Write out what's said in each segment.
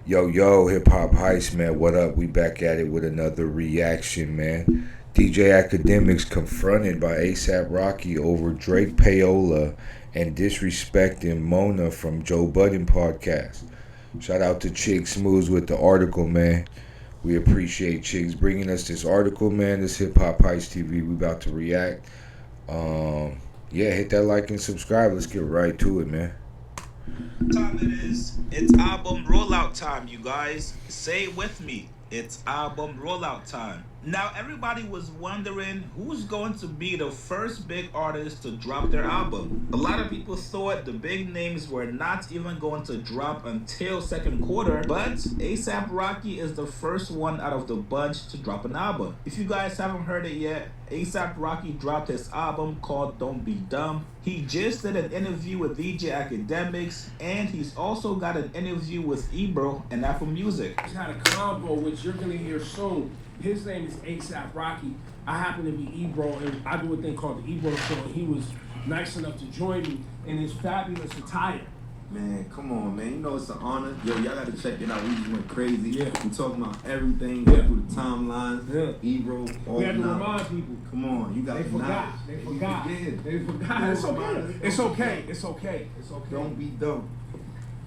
Yo, hip hop heist, man. What up? We back at it with another reaction, man. DJ Akademiks confronted by ASAP Rocky over Drake PAYOLA and disrespecting Mona from Joe Budden podcast. Shout out to Chick Smooths with the article, man. We appreciate Chicks bringing us this article, man. This Hip Hop Heist TV. We about to react. Hit that like and subscribe. Let's get right to it, man. Time it is. It's album rollout time, you guys. Say it with me. It's album rollout time. Now, everybody was wondering who's going to be the first big artist to drop their album. A lot of people thought the big names were not even going to drop until second quarter, but ASAP Rocky is the first one out of the bunch to drop an album. If you guys haven't heard it yet, ASAP Rocky dropped his album called Don't Be Dumb. He just did an interview with DJ Akademiks, and he's also got an interview with Ebro and Apple Music. He's had a combo, which you're going to hear soon. His name is ASAP Rocky. I happen to be Ebro, and I do a thing called the Ebro Show, and he was nice enough to join me in his fabulous attire. Man, come on, man. You know it's an honor. Yo, y'all got to check it out. We just went crazy. Yeah. We talking about everything. Yeah. Through the timelines. Yeah. Ebro, all We had to knowledge. remind people. Come on, you got They forgot. They forgot. They forgot. It's okay. It's okay. It's okay. It's okay. Don't be dumb.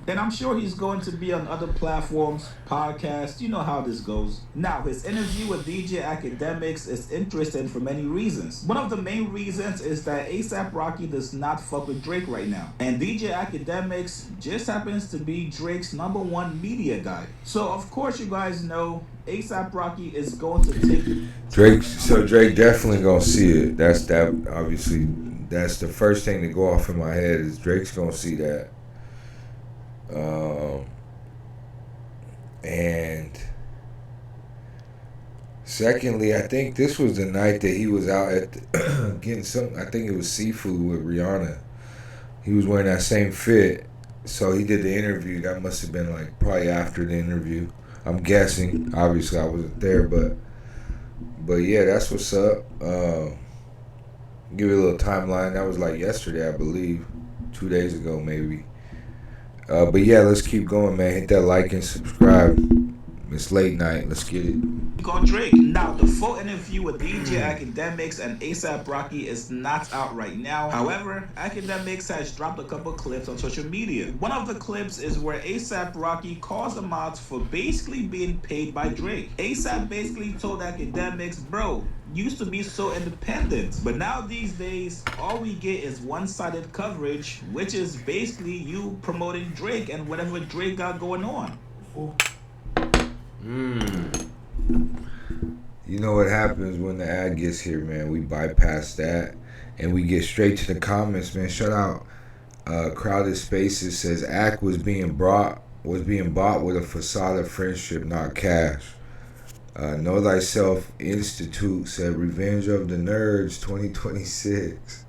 And I'm sure he's going to be on other platforms, podcasts, you know how this goes. Now, his interview with DJ Akademiks is interesting for many reasons. One of the main reasons is that ASAP Rocky does not fuck with Drake right now. And DJ Akademiks just happens to be Drake's #1 media guy. So, of course, you guys know ASAP Rocky is going to take Drake definitely gonna see it. Obviously, that's the first thing to go off in my head is Drake's gonna see that. And secondly, I think this was the night that he was out at getting I think it was seafood with Rihanna. He was wearing that same fit, so he did the interview. That must have been like probably after the interview. I'm guessing. Obviously, I wasn't there, but yeah, that's what's up. Give you a little timeline. That was like yesterday, I believe, 2 days ago maybe. But yeah, let's keep going, man. Hit that like and subscribe. It's late night. Let's get it. On Drake. Now, the full interview with DJ Akademiks and ASAP Rocky is not out right now. However, Akademiks has dropped a couple clips on social media. One of the clips is where ASAP Rocky calls him out for basically being paid by Drake. ASAP basically told Akademiks, bro, used to be so independent, but now these days all we get is one-sided coverage, which is basically you promoting Drake and whatever Drake got going on. You know what happens when the ad gets here, man? We bypass that and we get straight to the comments, man. Shout out Crowded Spaces says Ack was being bought with a facade of friendship, not cash. Know Thyself Institute said Revenge of the Nerds 2026.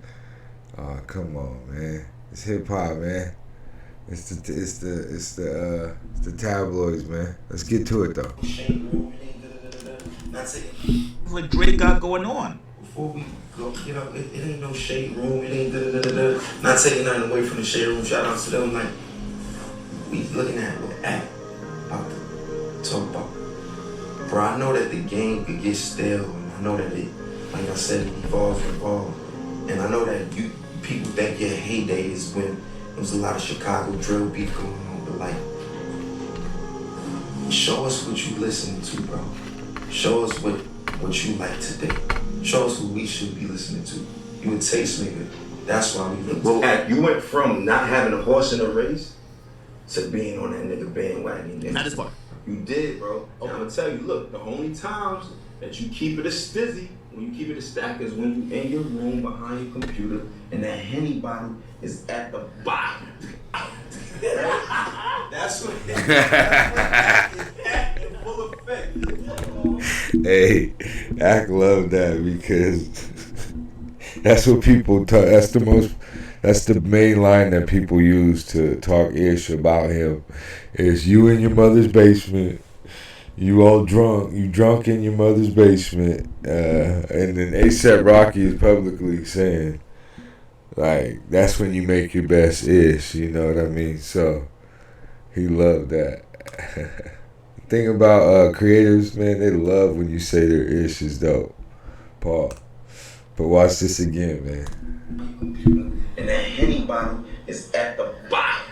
Come on, man. It's hip hop, man. It's the tabloids, man. Let's get to it though. What Drake got going on? Before we go, it ain't no shade room. It ain't Not taking nothing away from the shade room. Shout out to them. Like, we looking at what act about to talk about. Bro, I know that the game could get stale, and I know that it, like I said, it evolves. And I know that people think your heyday is when there was a lot of Chicago drill beat going on, but like, show us what you listening to, bro. Show us what you like today. Show us who we should be listening to. You a taste nigga. That's why we look. Well, you went from not having a horse in a race to being on that nigga bandwagon. Not this part. You did, bro. Okay. I'm gonna tell you, look, the only times that you keep it a stizzy, when you keep it a stack, is when you in your room behind your computer and that Henny bottle is at the bottom. That's what it's in full effect. Hey, Ack love that because that's what people talk. That's the main line that people use to talk ish about him. Is you in your mother's basement, you all drunk, you drunk in your mother's basement, and then ASAP Rocky is publicly saying, like, that's when you make your best ish. You know what I mean? So he loved that. Thing about creators, man, they love when you say their ish is dope. Paul. But watch this again, man. And that Henny bottle is at the bottom.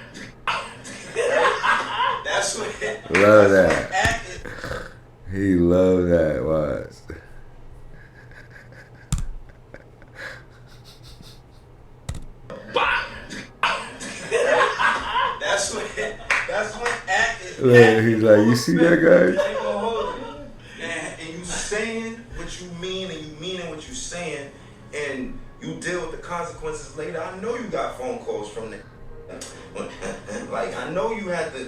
That's what. Love that. He loved that. Watch. That's what act is. Look, he's like, you see that guy? And you saying what you mean, and you meaning what you saying, and you deal with the consequences later. I know you got phone calls from the like, I know you had to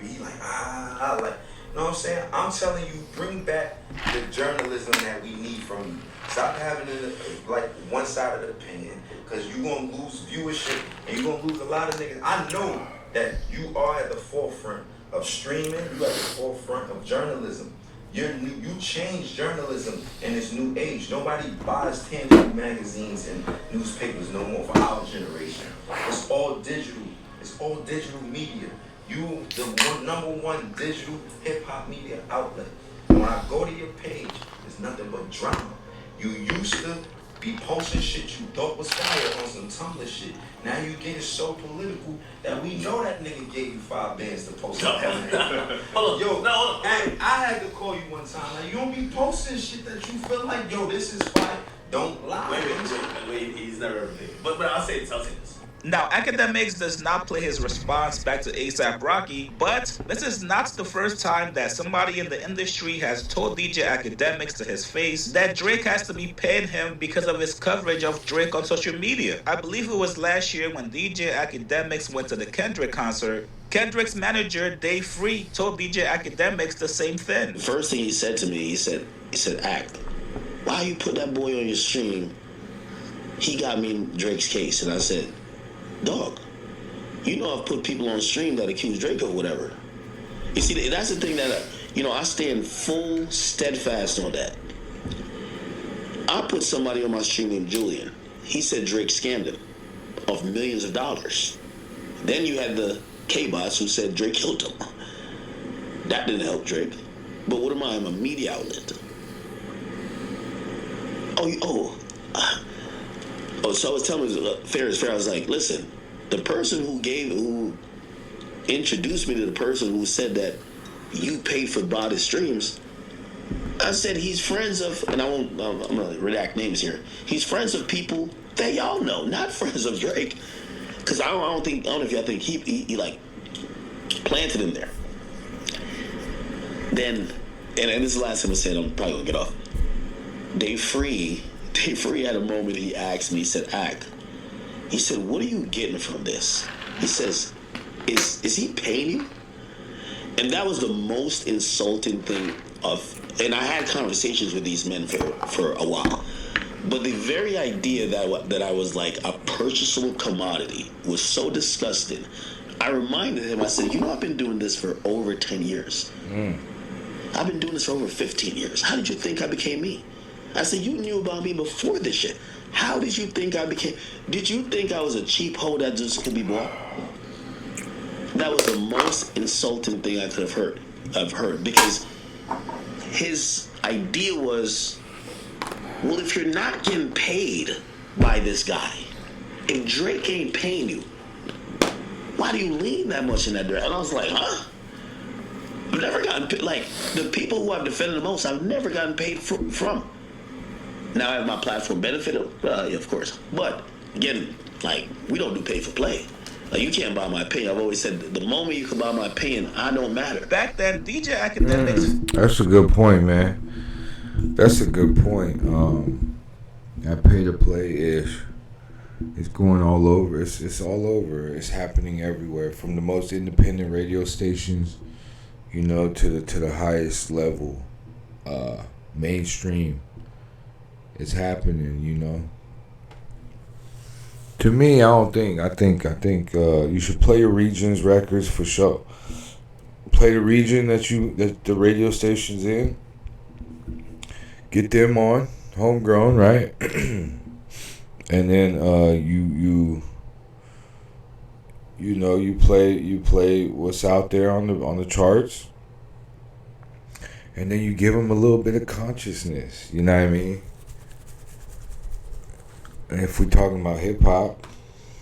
be like, like, you know what I'm saying? I'm telling you, bring back the journalism that we need from you. Stop having it like one side of the opinion, because you're gonna lose viewership and you're gonna lose a lot of niggas. I know that you are at the forefront of streaming, you at the forefront of journalism. You change journalism in this new age. Nobody buys tangible magazines and newspapers no more for our generation. It's all digital. It's all digital media. You, the number one digital hip hop media outlet. And when I go to your page, there's nothing but drama. You used to be posting shit you thought was fire on some Tumblr shit. Now you getting so political that we know that nigga gave you 5 bands to post on. Hold on. I had to call you one time. Like, you don't be posting shit that you feel like, yo, this is fire. Don't lie. Wait, he's never ever paid. But I'll say this. Now, Akademiks does not play his response back to ASAP Rocky, but this is not the first time that somebody in the industry has told DJ Akademiks to his face that Drake has to be paying him because of his coverage of Drake on social media. I believe it was last year when DJ Akademiks went to the Kendrick concert. Kendrick's manager, Dave Free, told DJ Akademiks the same thing. The first thing he said to me, he said, Act, why you put that boy on your stream? He got me in Drake's case. And I said, dog, you know I've put people on stream that accuse Drake of whatever. You see, that's the thing that, I stand full steadfast on that. I put somebody on my stream named Julian. He said Drake scammed him of millions of dollars. Then you had the K-Bots who said Drake killed him. That didn't help Drake. But what am I? I'm a media outlet. So I was telling fair is fair. I was like, listen, the person who introduced me to the person who said that you paid for body streams, I said he's friends of, and I'm gonna redact names here. He's friends of people that y'all know, not friends of Drake. Because I don't know if y'all think he like planted him there. Then, and this is the last time I said, I'm probably gonna get off. Dave Free had a moment. He asked me, he said, Act. He said, what are you getting from this? He says, is he paying you? And that was the most insulting thing and I had conversations with these men for a while. But the very idea that I was like a purchasable commodity was so disgusting. I reminded him, I said, I've been doing this for over 10 years. I've been doing this for over 15 years. How did you think I became me? I said, you knew about me before this shit. How did you think I became... Did you think I was a cheap hoe that just could be bought? That was the most insulting thing I could have heard. Because his idea was, well, if you're not getting paid by this guy, if Drake ain't paying you, why do you lean that much in that direction? And I was like, huh? I've never gotten paid. Like, the people who I've defended the most, I've never gotten paid from. Now I have my platform benefited, yeah, of course. But again, like, we don't do pay for play. Like, you can't buy my opinion. I've always said the moment you can buy my opinion, I don't matter. Back then, DJ Akademiks. That's a good point, man. That's a good point. That pay to play ish. It's going all over. It's all over. It's happening everywhere, from the most independent radio stations, to the highest level, mainstream. It's happening, To me, I think you should play your region's records for sure. Play the region that the radio station's in. Get them on, homegrown, right? And then you know, you play what's out there on the charts, and then you give them a little bit of consciousness. You know what I mean? And if we're talking about hip hop,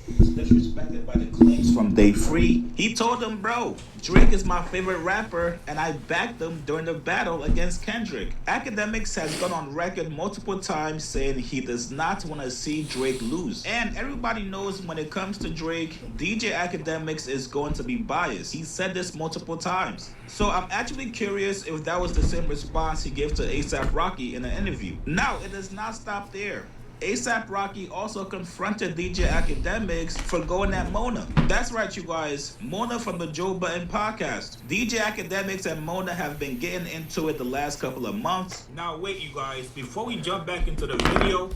disrespected by the claims from Day Free. He told him, bro, Drake is my favorite rapper, and I backed him during the battle against Kendrick. Akademiks has gone on record multiple times saying he does not want to see Drake lose. And everybody knows when it comes to Drake, DJ Akademiks is going to be biased. He said this multiple times. So I'm actually curious if that was the same response he gave to A$AP Rocky in an interview. Now, it does not stop there. A$AP Rocky also confronted DJ Akademiks for going at Mona. That's right, you guys. Mona from the Joe Budden podcast. DJ Akademiks and Mona have been getting into it the last couple of months. Now wait, you guys. Before we jump back into the video.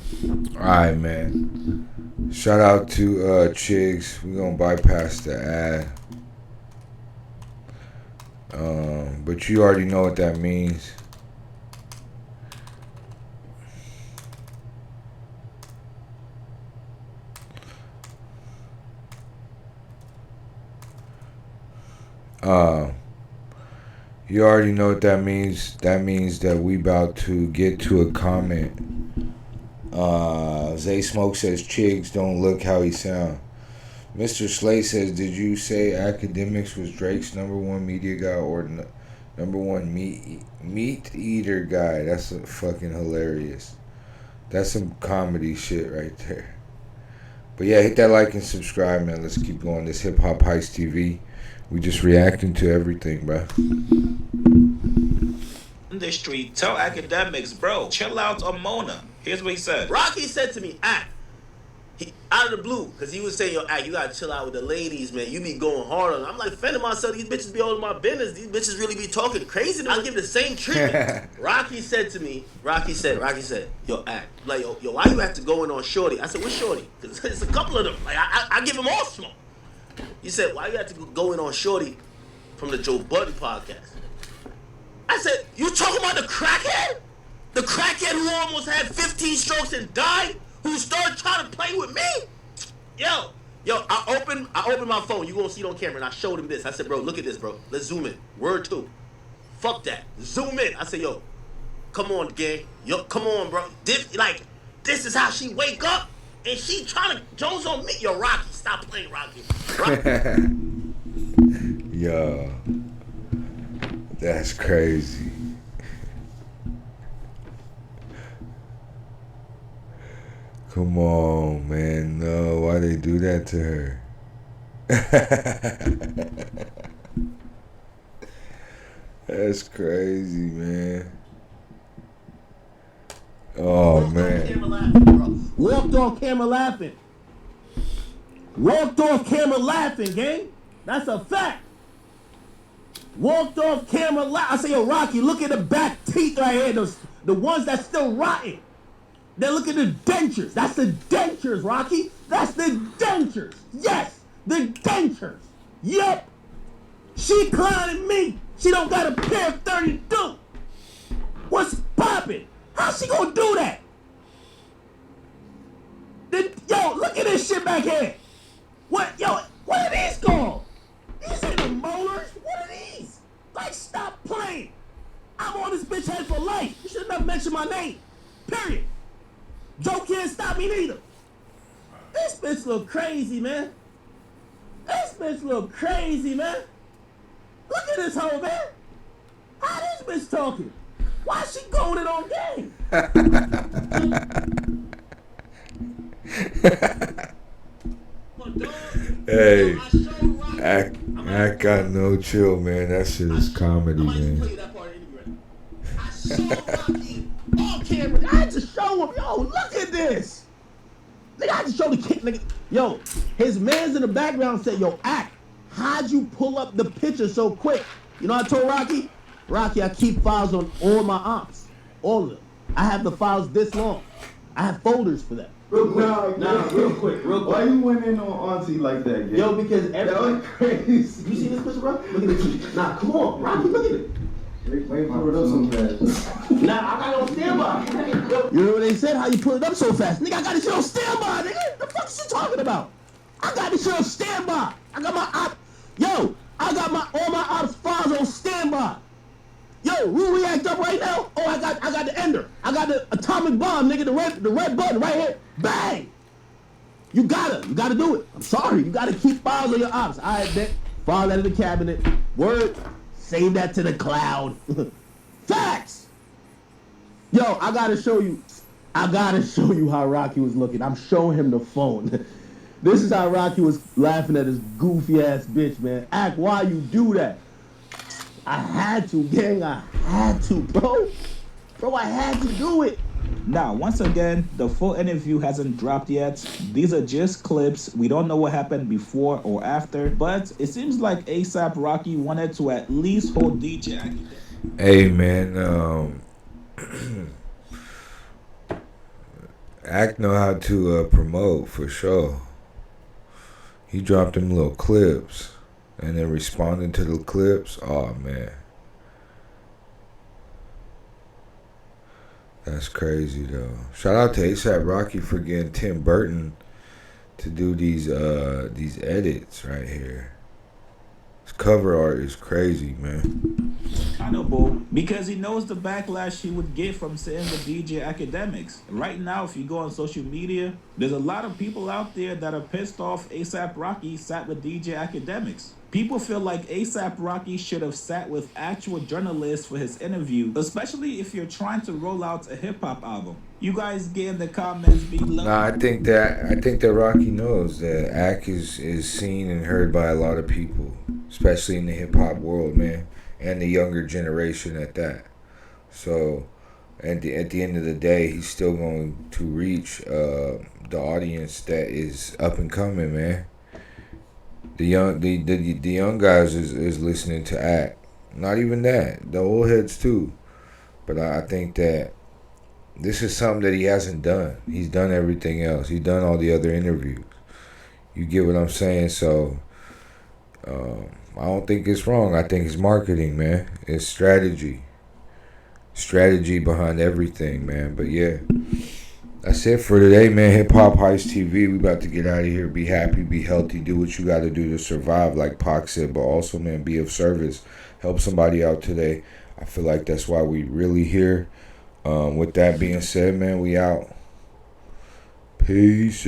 alright, man. Shout out to Chigs. We're gonna bypass the ad. But you already know what that means. You already know what that means. That means that we about to get to a comment. Zay Smoke says Chigs don't look how he sound. Mr. Slay says, did you say Akademiks was Drake's #1 media guy or #1 meat eater guy? That's fucking hilarious. That's some comedy shit right there. But yeah, hit that like and subscribe, man. Let's keep going. This Hip Hop Heist TV. We just reacting to everything, bro. Industry, tell Akademiks, bro, chill out on Mona. Here's what he said. Rocky said to me, he out of the blue, because he was saying, yo, you gotta chill out with the ladies, man. You be going hard on them. I'm like, defending myself. These bitches be all in my business. These bitches really be talking crazy. I give the same treatment. Rocky said, yo, like, yo, why you have to go in on Shorty? I said, what's Shorty? Because it's a couple of them. Like, I give them all smoke. He said, why you have to go in on Shorty from the Joe Budden podcast? I said, you talking about the crackhead? The crackhead who almost had 15 strokes and died? Who started trying to play with me? Yo, I opened my phone. You gonna see it on camera, and I showed him this. I said, bro, look at this, bro. Let's zoom in. Word 2. Fuck that. Zoom in. I said, yo, come on, gang. Yo, come on, bro. This is how she wake up, and she trying to Jones on me. Yo, Rocky, stop playing, Rocky. Yo, that's crazy. Come on, man. No, why they do that to her? That's crazy, man. Oh, man. Walked off camera laughing. Walked off camera laughing, gang. That's a fact. Walked off camera laughing. I say, yo, Rocky, look at the back teeth right here. The ones that's still rotten. Then look at the dentures. That's the dentures, Rocky. That's the dentures. Yes, the dentures. Yup. She clowning me. She don't got a pair of 32. What's poppin'? How's she gonna do that? Yo, look at this shit back here. What are these called? These ain't the molars. What are these? Like, stop playing. I'm on this bitch head for life. You should never mention my name. Period. Joe can't stop me neither. This bitch look crazy, man. This bitch look crazy, man. Look at this hoe, man. How this bitch talking? Why is she going it on game? Hey, I got no chill, man. That shit is comedy, man. I saw Rocky on camera. I had to show him, yo, look at this. Nigga, I had to show the kid, nigga. Yo, his mans in the background said, yo, how'd you pull up the picture so quick? You know what I told Rocky? Rocky, I keep files on all my ops. All of them. I have the files this long. I have folders for that. Real quick. Why you went in on Auntie like that, gang? Yo, because everybody... That was crazy. You see this picture, bro? Look at this. Nah, come on, Rocky, look at it. Wait, pull it up so fast. Nah, I got it on standby. You know what they said? How you put it up so fast? Nigga, I got this shit on standby, nigga. The fuck is you talking about? I got this shit on standby. I got my op. Yo, I got all my ops files on standby. Yo, who react up right now? Oh, I got the ender. I got the atomic bomb, nigga. The red button right here. Bang. You gotta do it. I'm sorry. You gotta keep files on your ops. All right, bet. File that in the cabinet. Word. Save that to the cloud. Facts. Yo, I gotta show you how Rocky was looking. I'm showing him the phone. This is how Rocky was laughing at his goofy ass bitch, man. Act, why you do that? I had to, gang. I had to, bro. Bro, I had to do it. Now, once again, the full interview hasn't dropped yet. These are just clips. We don't know what happened before or after, but it seems like ASAP Rocky wanted to at least hold DJ Akademiks. Hey, man, Act know how to promote for sure. He dropped them little clips and then responding to the clips. Oh man, that's crazy though. Shout out to ASAP Rocky for getting Tim Burton to do these edits right here. His cover art is crazy, man. Accountable because he knows the backlash he would get from saying the DJ Akademiks. Right now, if you go on social media, there's a lot of people out there that are pissed off ASAP Rocky sat with DJ Akademiks. People feel like ASAP Rocky should have sat with actual journalists for his interview, especially if you're trying to roll out a hip-hop album. You guys get in the comments below. Nah, I think that Rocky knows that Ack is seen and heard by a lot of people, especially in the hip-hop world, man, and the younger generation at that. So at the end of the day, he's still going to reach the audience that is up and coming, man. The young guys is listening to Act. Not even that, the old heads too. But I think that this is something that he hasn't done. He's done everything else. He's done all the other interviews. You get what I'm saying? So I don't think it's wrong. I think it's marketing, man. It's strategy behind everything, man. But yeah, that's it for today, man. Hip Hop Heist TV. We about to get out of here. Be happy, be healthy, do what you got to do to survive, like Pac said. But also, man, be of service. Help somebody out today. I feel like that's why we really here. With that being said, man, we out. Peace.